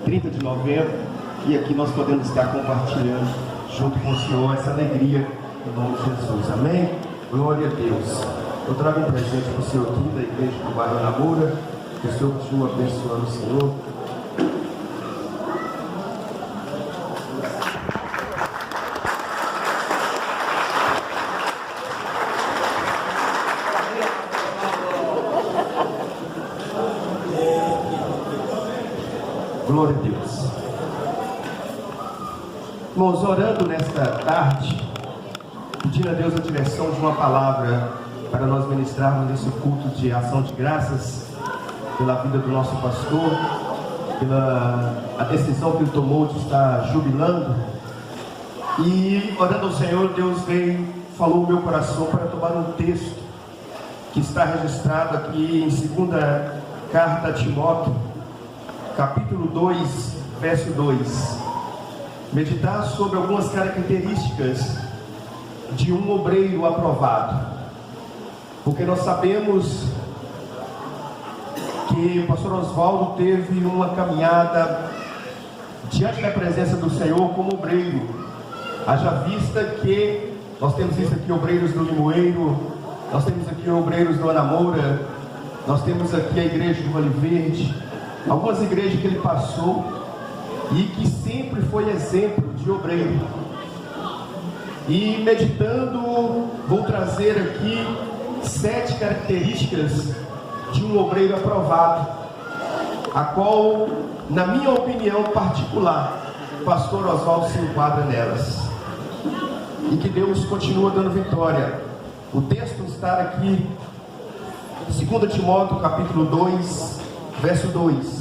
30 de novembro, e aqui nós podemos estar compartilhando junto com o Senhor essa alegria em nome de Jesus. Amém? Glória a Deus. Eu trago um presente para o Senhor aqui da igreja do bairro Anamura. Que o Senhor continue abençoando o Senhor. Glória a Deus. Irmãos, orando nesta tarde, pedindo a Deus a direção de uma palavra para nós ministrarmos nesse culto de ação de graças pela vida do nosso pastor, pela a decisão que ele tomou de estar jubilando. E orando ao Senhor, Deus falou no meu coração para tomar um texto que está registrado aqui em 2ª carta a Timóteo, capítulo 2, verso 2. Meditar sobre algumas características de um obreiro aprovado. Porque nós sabemos que o pastor Oswaldo teve uma caminhada diante da presença do Senhor como obreiro. Haja vista que nós temos isso aqui, obreiros do Limoeiro, nós temos aqui obreiros do Anamoura, nós temos aqui a igreja do Vale Verde, algumas igrejas que ele passou e que sempre foi exemplo de obreiro. E meditando, vou trazer aqui 7 características de um obreiro aprovado, a qual, na minha opinião particular, o pastor Oswaldo se enquadra nelas. E que Deus continua dando vitória. O texto está aqui, 2 Timóteo capítulo 2, verso 2.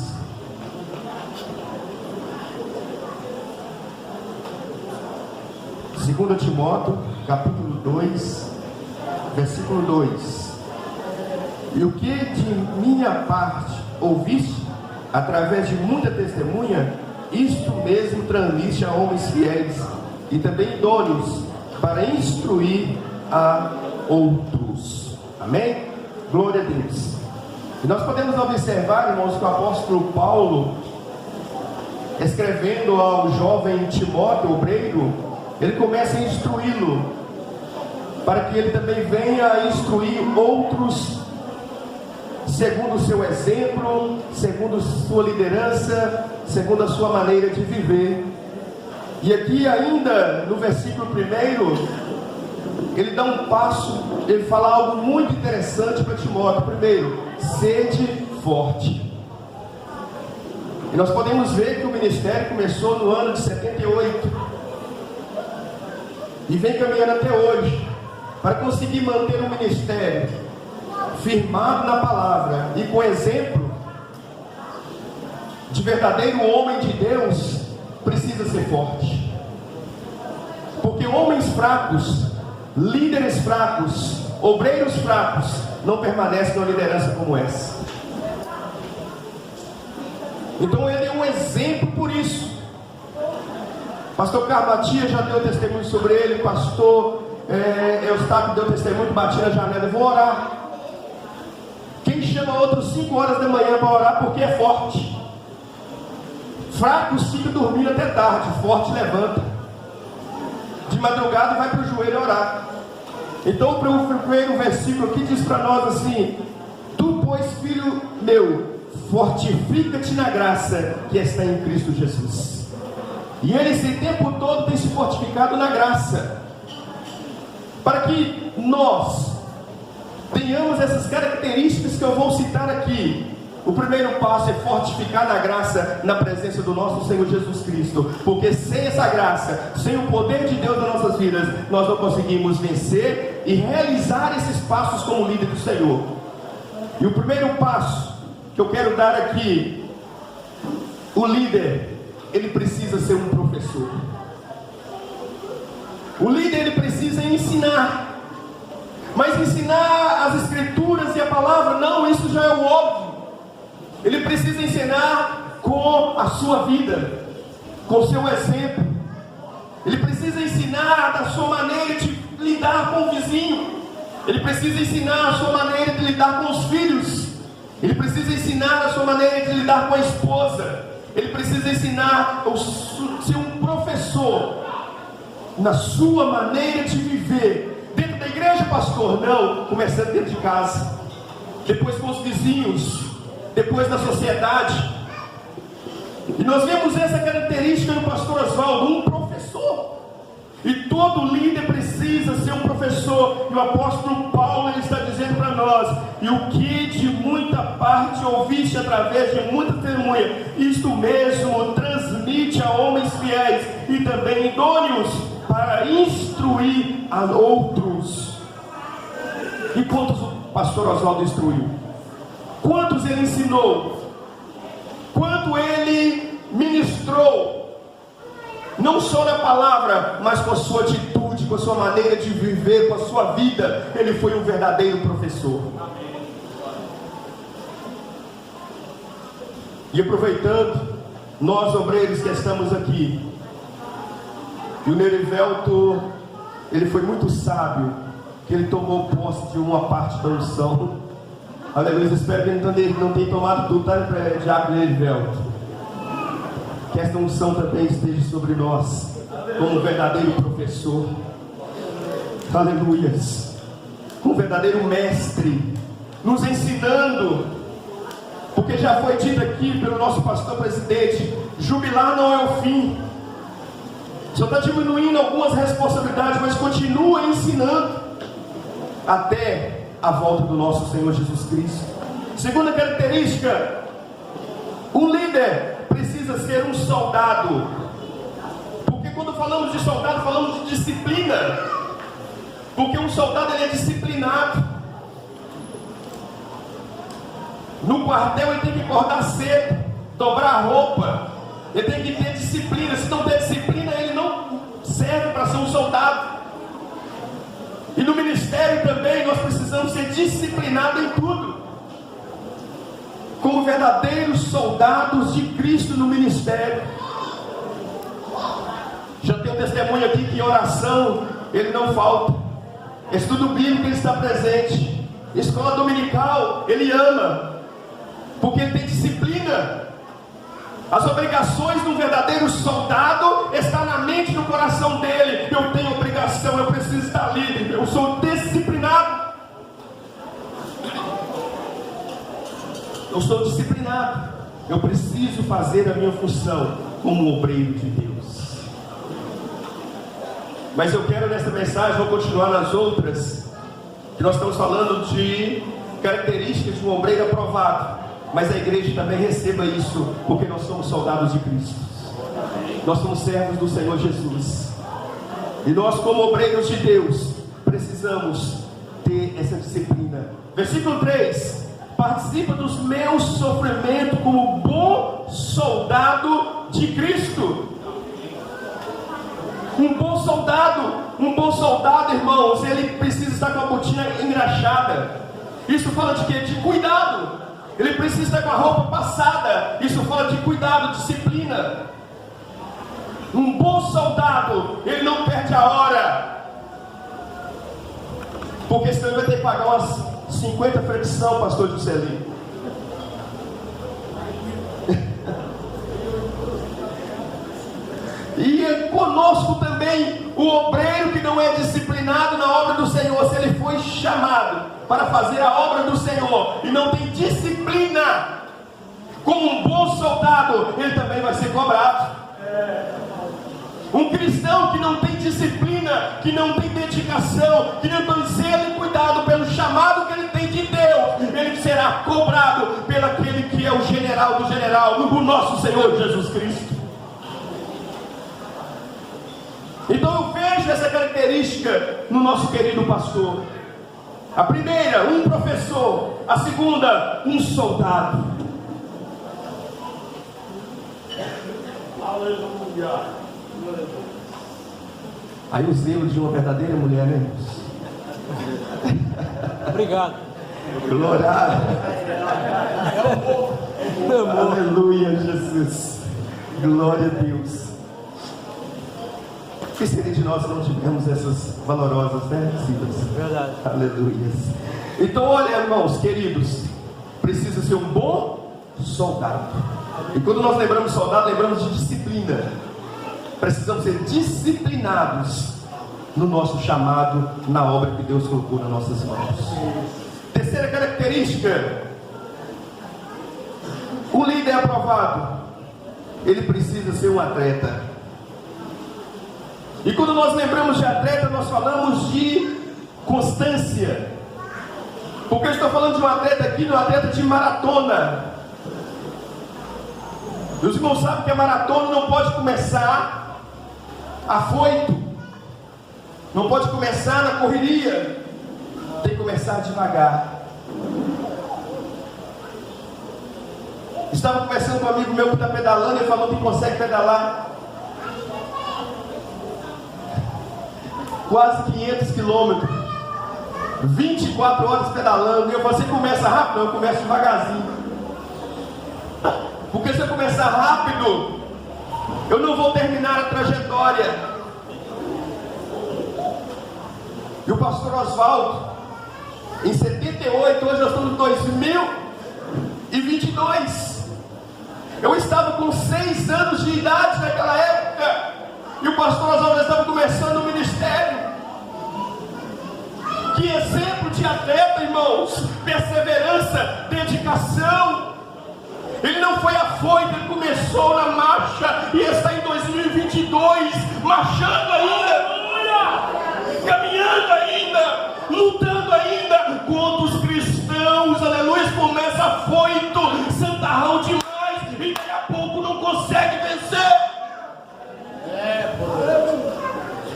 Segundo Timóteo, capítulo 2, versículo 2. E o que de minha parte ouviste, através de muita testemunha, isto mesmo transmite a homens fiéis e também idôneos para instruir a outros. Amém? Glória a Deus. E nós podemos observar, irmãos, que o apóstolo Paulo, escrevendo ao jovem Timóteo, obreiro, ele começa a instruí-lo, para que ele também venha a instruir outros, segundo o seu exemplo, segundo sua liderança, segundo a sua maneira de viver. E aqui ainda, no versículo 1, ele dá um passo, ele fala algo muito interessante para Timóteo. Primeiro, sede forte. E nós podemos ver que o ministério começou no ano de 78 e vem caminhando até hoje. Para conseguir manter o ministério firmado na palavra e com exemplo de verdadeiro homem de Deus, precisa ser forte. Porque homens fracos, líderes fracos, obreiros fracos não permanecem numa liderança como essa. Então ele é um exemplo por isso. Pastor Carlos Matias já deu testemunho sobre ele. Pastor Eustáquio deu testemunho, bati na janela. Eu vou orar. Quem chama outros 5 horas da manhã para orar porque é forte. Fracos fica dormindo até tarde, forte levanta de madrugada e vai para o joelho orar. Então o primeiro versículo aqui diz para nós assim: tu, pois, filho meu, fortifica-te na graça que está em Cristo Jesus. E ele esse tempo todo tem se fortificado na graça, para que nós tenhamos essas características que eu vou citar aqui. O primeiro passo é fortificar na graça, na presença do nosso Senhor Jesus Cristo. Porque sem essa graça, sem o poder de Deus nas nossas vidas, nós não conseguimos vencer e realizar esses passos como líder do Senhor. E o primeiro passo que eu quero dar aqui: o líder, ele precisa ser um professor. O líder, ele precisa ensinar. Mas ensinar as escrituras e a palavra, não, isso já é o óbvio. Ele precisa ensinar com a sua vida, com o seu exemplo. Ele precisa ensinar da sua maneira de lidar com o vizinho. Ele precisa ensinar a sua maneira de lidar com os filhos. Ele precisa ensinar a sua maneira de lidar com a esposa. Ele precisa ensinar a ser um professor na sua maneira de viver. Dentro da igreja, pastor? Não, começando dentro de casa, depois com os vizinhos, depois na sociedade. E nós vemos essa característica no pastor Oswaldo, um professor. E todo líder precisa ser um professor. E o apóstolo Paulo, ele está dizendo para nós: e o que de muita parte ouviste através de muita testemunha, isto mesmo transmite a homens fiéis e também idôneos para instruir a outros. E quantos o pastor Oswaldo instruiu? Quantos ele ensinou? Quanto ele ministrou? Não só na palavra, mas com a sua atitude, com a sua maneira de viver, com a sua vida. Ele foi um verdadeiro professor. E aproveitando, nós obreiros que estamos aqui, e o Nerivelto, ele foi muito sábio, que ele tomou posse de uma parte da unção. Aleluia, espero que ele não tenha tomado tudo, tá, Diácono Nerivelto? Que esta unção também esteja sobre nós, como um verdadeiro professor. Aleluias, um verdadeiro mestre, nos ensinando, porque já foi dito aqui pelo nosso pastor presidente: jubilar não é o fim, só está diminuindo algumas responsabilidades, mas continua ensinando até a volta do nosso Senhor Jesus Cristo. Segunda característica, um líder precisa ser um soldado. Porque quando falamos de soldado, falamos de disciplina. Porque um soldado, ele é disciplinado. No quartel ele tem que acordar cedo, dobrar a roupa, ele tem que ter disciplina. Se não ter disciplina, ele não serve para ser um soldado. E no ministério também nós precisamos ser disciplinados em tudo, como verdadeiros soldados de Cristo no ministério. Já tem um testemunho aqui que em oração ele não falta, estudo bíblico ele está presente, escola dominical ele ama, porque ele tem disciplina. As obrigações de um verdadeiro soldado estão na mente e no coração dele. Eu tenho obrigação, eu preciso estar ali, eu sou disciplinado. Eu sou disciplinado. Eu preciso fazer a minha função como um obreiro de Deus. Mas eu quero nessa mensagem, vou continuar nas outras, que nós estamos falando de características de um obreiro aprovado. Mas a igreja também receba isso, porque nós somos soldados de Cristo. Nós somos servos do Senhor Jesus. E nós, como obreiros de Deus, precisamos ter essa disciplina. Versículo 3: participa dos meus sofrimentos como bom soldado de Cristo. Um bom soldado, irmãos, ele precisa estar com a botina engraxada. Isso fala de quê? De cuidado. Ele precisa estar com a roupa passada. Isso fala de cuidado, disciplina. Um bom soldado, ele não perde a hora, porque senão ele vai ter que pagar umas 50 flexão, pastor Juscelino. E é conosco também o obreiro que não é disciplinado na obra do Senhor. Se ele foi chamado para fazer a obra do Senhor e não tem disciplina, como um bom soldado, ele também vai ser cobrado. Um cristão que não tem disciplina, que não tem dedicação, que não tem zelo e cuidado pelo chamado que ele tem de Deus, ele será cobrado pelo aquele que é o general do general, o nosso Senhor Jesus Cristo. Então eu vejo essa característica no nosso querido pastor. A primeira, um professor. A segunda, um soldado. Aleluia. Aí o zelo de uma verdadeira mulher, né? Obrigado. Glória. Aleluia, Jesus. Glória a Deus. O que seria de nós se não tivermos essas valorosas, né, filhas? Verdade. Aleluia. Então, olha, irmãos queridos, precisa ser um bom soldado. E quando nós lembramos de soldado, lembramos de disciplina. Precisamos ser disciplinados no nosso chamado, na obra que Deus colocou nas nossas mãos. Terceira característica: o líder aprovado, ele precisa ser um atleta. E quando nós lembramos de atleta, nós falamos de constância. Porque eu estou falando de um atleta aqui, de um atleta de maratona. Os irmãos sabem que a maratona não pode começar afoito, não pode começar na correria, tem que começar devagar. Estava conversando com um amigo meu que está pedalando, ele falou que consegue pedalar quase 500 quilômetros, 24 horas pedalando. E eu falei: você começa rápido? Não, eu começo devagarzinho. Porque se eu começar rápido, eu não vou terminar a trajetória. E o pastor Oswaldo, em 78, hoje nós estamos em 2022. Eu estava com 6 anos de idade naquela época, e o pastor Oswaldo estava começando o ministério. Que exemplo de atleta, irmãos! Perseverança, dedicação. Ele não foi afoito, ele começou na marcha e está em 2022, marchando ainda, caminhando ainda, lutando ainda contra os cristãos, aleluia. Começa afoito, santarrão demais, e daqui a pouco não consegue vencer.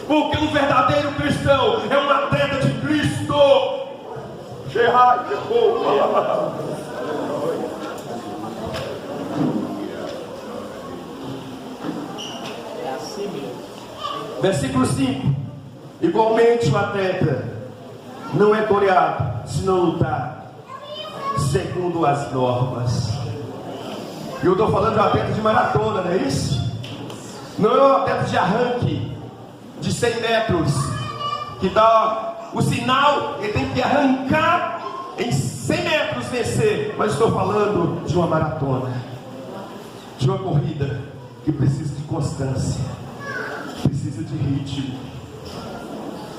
Porque um verdadeiro cristão é um atleta de Cristo. Versículo 5: igualmente o atleta não é coreado se não lutar segundo as normas. E eu estou falando de um atleta de maratona, não é isso? Não é um atleta de arranque de 100 metros, que dá o sinal, ele tem que arrancar em 100 metros vencer. Mas estou falando de uma maratona, de uma corrida que precisa de constância, precisa de ritmo.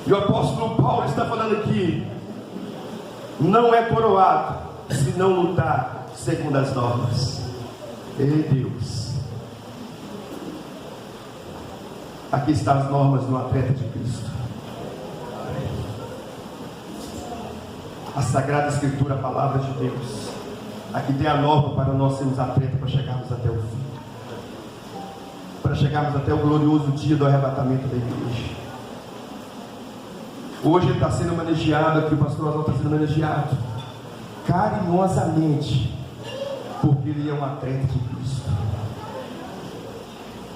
E o apóstolo Paulo está falando aqui: não é coroado se não lutar segundo as normas. Ei, Deus, aqui estão as normas do atleta de Cristo. A Sagrada Escritura, a palavra de Deus. Aqui tem a norma para nós sermos atletas, para chegarmos até o fim, para chegarmos até o glorioso dia do arrebatamento da igreja. Hoje ele está sendo homenageado aqui, o pastor Oswaldo está sendo homenageado carinhosamente, porque ele é um atleta de Cristo.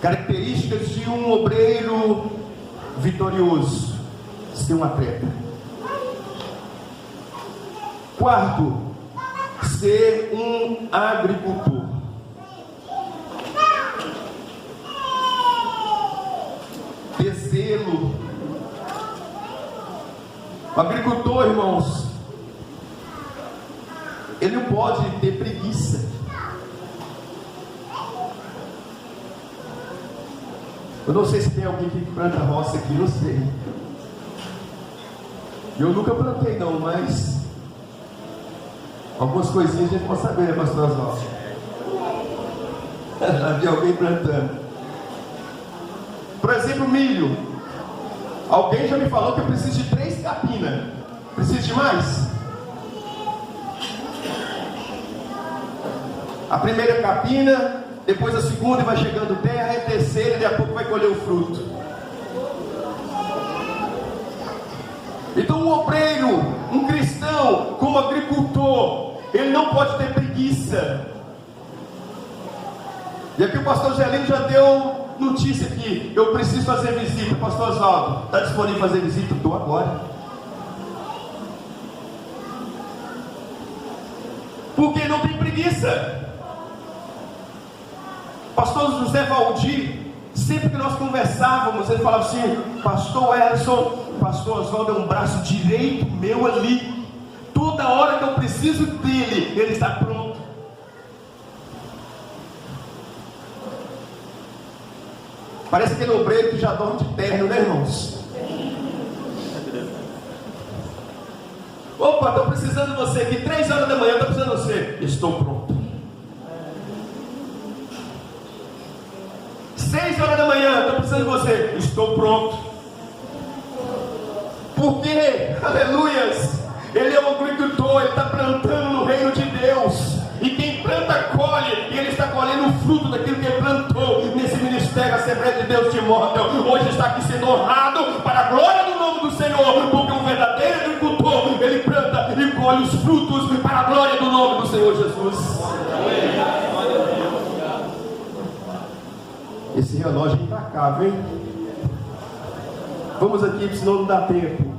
Características de um obreiro vitorioso: ser um atleta. Quarto, ser um agricultor. Ter zelo. O agricultor, irmãos, ele não pode ter preguiça. Eu não sei se tem alguém que planta roça aqui, não sei. Eu nunca plantei não, mas algumas coisinhas a gente pode saber, né, pastor Oswaldo? Já vi alguém plantando. Por exemplo, milho. Alguém já me falou que eu preciso de 3 capinas. Preciso de mais? A primeira capina, depois a segunda, e vai chegando terra, a terceira, e daqui a pouco vai colher o fruto. Então um obreiro, um cristão, como agricultor, ele não pode ter preguiça. E aqui o pastor Gelino já deu notícia aqui: eu preciso fazer visita. Pastor Oswaldo, está disponível fazer visita? Estou agora. Porque não tem preguiça. Pastor José Valdir, sempre que nós conversávamos, ele falava assim: pastor Elson, pastor Oswaldo é um braço direito meu ali. Todo toda hora que eu preciso dele, ele está pronto. Parece aquele obreiro que já dorme de terno, né, irmãos? Opa, estou precisando de você aqui, 3 horas da manhã, estou precisando de você. Estou pronto. 6 horas da manhã, estou precisando de você. Estou pronto. Porque, aleluias, ele é um agricultor, ele está plantando no reino de Deus. E quem planta, colhe. E ele está colhendo o fruto daquilo que ele plantou nesse ministério, Assembleia de Deus de Timóteo. Hoje está aqui sendo honrado para a glória do nome do Senhor. Porque um verdadeiro agricultor, ele planta e colhe os frutos para a glória do nome do Senhor Jesus. Esse relógio é implacável, hein? Vamos aqui, senão não dá tempo.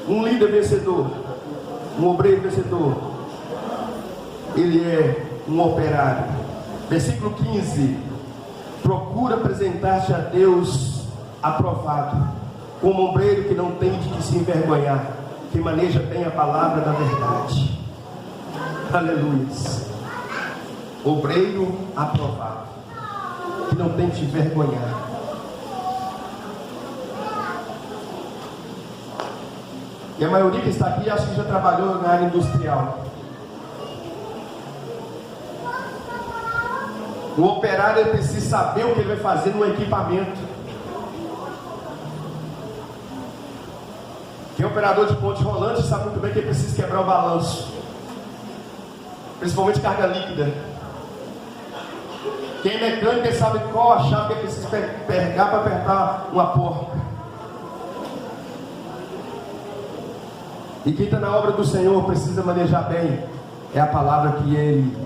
Um líder vencedor, um obreiro vencedor, ele é um operário. Versículo 15: procura apresentar-te a Deus aprovado, como obreiro que não tem de que se envergonhar, que maneja bem a palavra da verdade. Aleluia. Obreiro aprovado, que não tem de se envergonhar. E a maioria que está aqui, acho que já trabalhou na área industrial. O operário precisa saber o que ele vai fazer no equipamento. Quem é operador de ponte rolante sabe muito bem que ele precisa quebrar o balanço, principalmente carga líquida. Quem é mecânico sabe qual a chave que ele precisa pegar para apertar uma porca. E quem está na obra do Senhor precisa manejar bem é a palavra que ele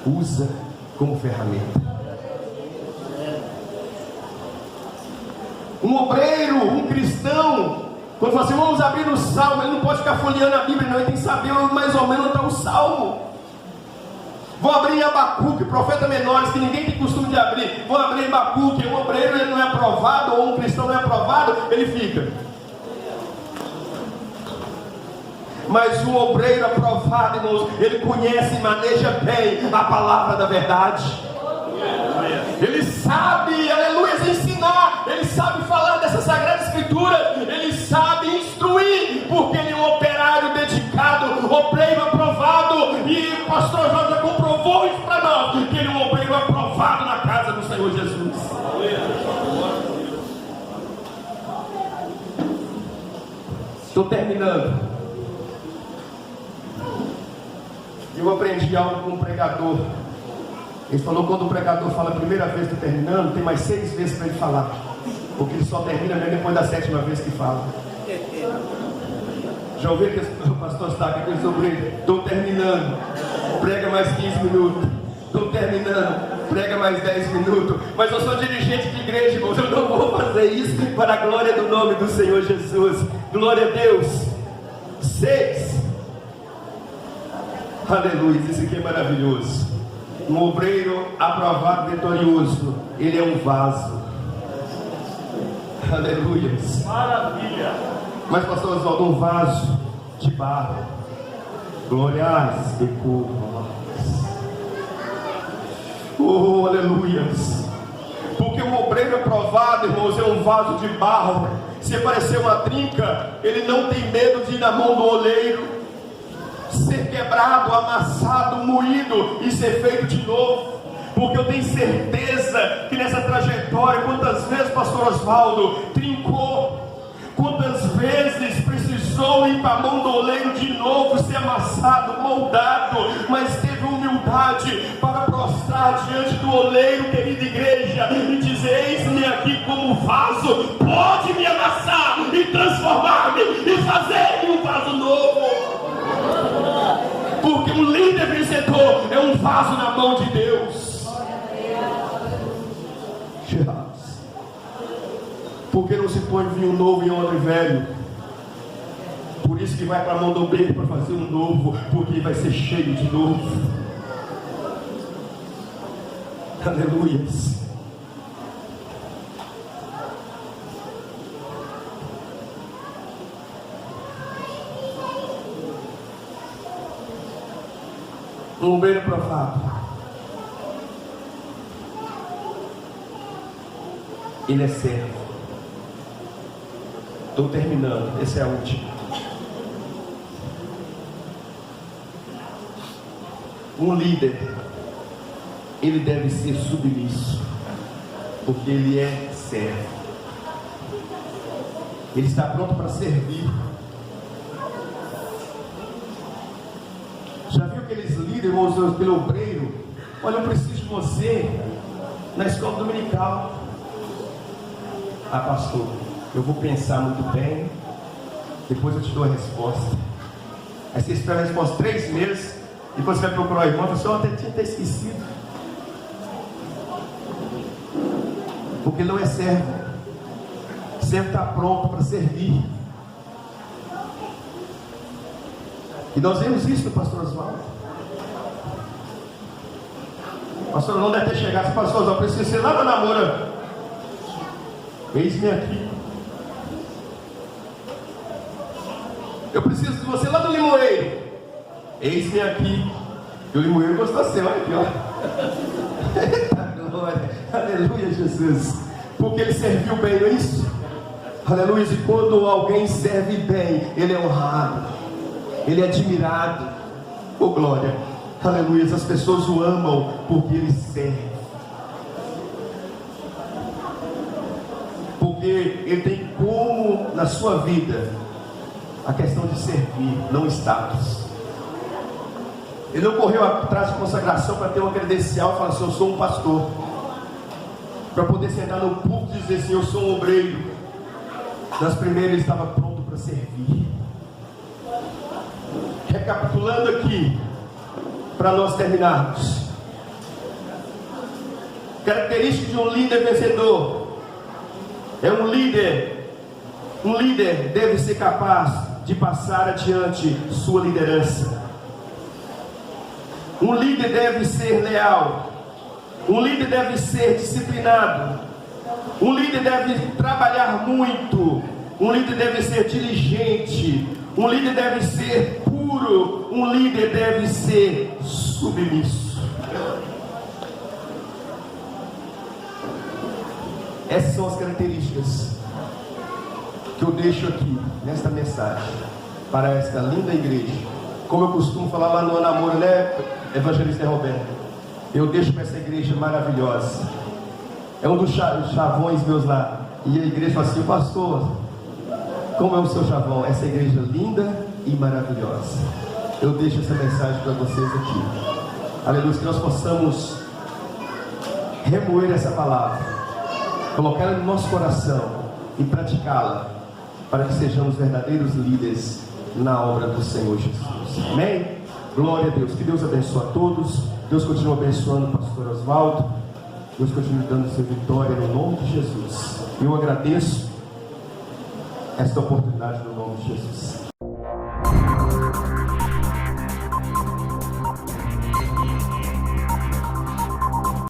usa como ferramenta. Um obreiro, um cristão, quando fala assim, vamos abrir o Salmo, ele não pode ficar folheando a Bíblia, não, ele tem que saber mais ou menos onde está o Salmo. Vou abrir em Abacuque, profeta menores que ninguém tem costume de abrir. Vou abrir em Abacuque. Um obreiro, ele não é aprovado, ou um cristão não é aprovado, ele fica. Mas o obreiro aprovado, irmãos, ele conhece e maneja bem a palavra da verdade. Ele sabe, aleluia, ensinar. Ele sabe falar dessa sagrada escritura. Ele sabe instruir, porque ele é um operário dedicado, obreiro aprovado. E o pastor Jorge já comprovou isso para nós, que ele é um obreiro aprovado na casa do Senhor Jesus. Estou terminando. Eu aprendi algo com um pregador. Ele falou que quando o pregador fala a primeira vez que está terminando, tem mais 6 vezes para ele falar, porque ele só termina mesmo depois da 7ª vez que fala. Já ouviu que o pastor está aqui com os obreiros? Estou terminando, prega mais 15 minutos. Estou terminando, prega mais 10 minutos. Mas eu sou dirigente de igreja, irmãos, eu não vou fazer isso para a glória do nome do Senhor Jesus. Glória a Deus. 6. Aleluia, isso aqui é maravilhoso. Um obreiro aprovado, vitorioso, ele é um vaso. Aleluia. Maravilha. Mas pastor Oswaldo, um vaso de barro. Glórias e curvas. Oh, aleluia. Porque um obreiro aprovado, irmãos, é um vaso de barro. Se aparecer uma trinca, ele não tem medo de ir na mão do oleiro, ser quebrado, amassado, moído e ser feito de novo. Porque eu tenho certeza que nessa trajetória, quantas vezes pastor Oswaldo trincou, quantas vezes precisou ir para a mão do oleiro de novo, ser amassado, moldado, mas teve humildade para prostrar diante do oleiro, querida igreja, e dizer: eis-me aqui como vaso, pode me amassar e transformar-me e fazer-me um vaso novo. Porque um líder vencedor é um vaso na mão de Deus. Porque não se põe vinho novo em odre velho. Por isso que vai para a mão do obreiro para fazer um novo, porque vai ser cheio de novo. Aleluia. Um obreiro provado. Ele é servo. Estou terminando, essa é a última. Um líder, ele deve ser submisso, porque ele é servo. Ele está pronto para servir. Já viu aqueles líderes, aquele obreiro? Olha, eu preciso de você na escola dominical. Ah, pastor, eu vou pensar muito bem, depois eu te dou a resposta. Aí você espera a resposta 3 meses, depois você vai procurar o irmão e fala assim, eu até tinha esquecido. Porque não é servo. Servo está pronto para servir. E nós vemos isso no pastor Oswaldo. O pastor não deve ter chegado, pastor Oswaldo, precisa ser lá na namora. Eis-me aqui. Eu preciso de você lá no limoeiro. Eis-me aqui. E o limoeiro gostou assim, olha aqui, ó. Eita glória, aleluia, Jesus. Porque ele serviu bem, não é isso? Aleluia. E quando alguém serve bem, ele é honrado, ele é admirado. Oh glória, aleluia. As pessoas o amam porque ele serve, porque ele tem como na sua vida a questão de servir, não status. Ele não correu atrás de consagração para ter uma credencial e falar assim, eu sou um pastor, para poder sentar no púlpito e dizer assim, eu sou um obreiro. Das primeiras ele estava pronto para servir. Recapitulando aqui, para nós terminarmos. Característica de um líder vencedor. É um líder deve ser capaz de passar adiante sua liderança. Um líder deve ser leal. Um líder deve ser disciplinado. Um líder deve trabalhar muito. Um líder deve ser diligente. Um líder deve ser puro. Um líder deve ser submisso. Essas são as características que eu deixo aqui nesta mensagem para esta linda igreja. Como eu costumo falar lá no namoro, né, evangelista Roberto? Eu deixo para essa igreja maravilhosa. É um dos chavões meus lá. E a igreja fala assim, pastor, como é o seu chavão? Essa igreja linda e maravilhosa. Eu deixo essa mensagem para vocês aqui. Aleluia, que nós possamos remoer essa palavra, colocá-la no nosso coração e praticá-la, para que sejamos verdadeiros líderes na obra do Senhor Jesus. Amém? Glória a Deus. Que Deus abençoe a todos. Deus continue abençoando o pastor Oswaldo. Deus continue dando sua vitória no nome de Jesus. Eu agradeço esta oportunidade no nome de Jesus.